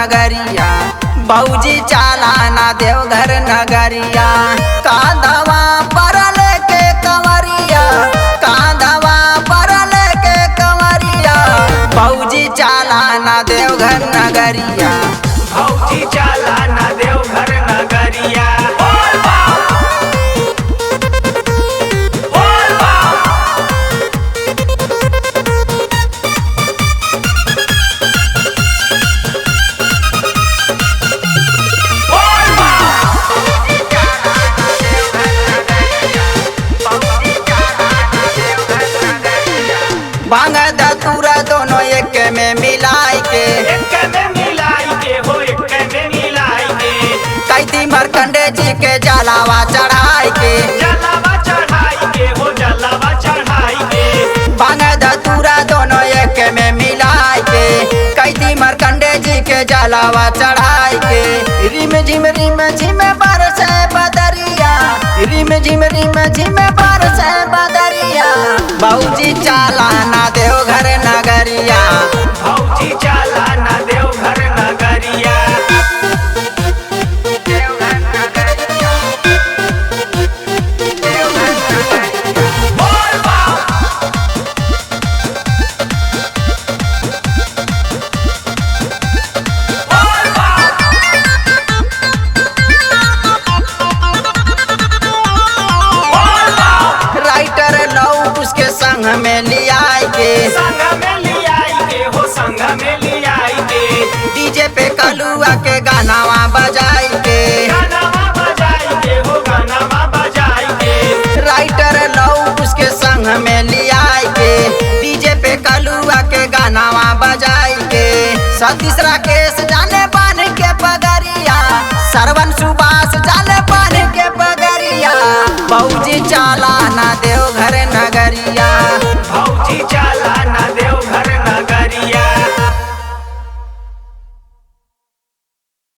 नगरिया बौजी चालाना देवघर नगरिया। कांधवा पर लेके कंवरिया, कांधवा पर लेके कंवरिया बौजी चालाना देवघर नगरिया। भौजी चालाना देवघर नगरिया। भांग धतूरा दोनों एक में मिलाई के, एक में मिलाई के हो, एक में मिलाई के कैदी मरकंडे जी के जलावा चढ़ाई के, जलावा चढ़ाई के हो, जलावा चढ़ाई के भांग धतूरा दोनों एक में मिलाई के कैदी मरकंडे जी के जलावा चढ़ाई के। रिम झिम बरसे बदरिया, रिम झिम बरसे बदरिया बौजी चालाना देवघर नगरिया। भौजी चालाना देवघर नगरिया। राइटर लव उसके संग में लियाई के, संग में लियाई के हो, संग में लियाई के डीजे पे कलुआ के गानावा बजाई के, गानावा बजाई के हो, गानावा बजाई के राइटर लव उसके संग में लियाई के डीजे पे कलुआ के गानावा बजाई के। सतीश राकेश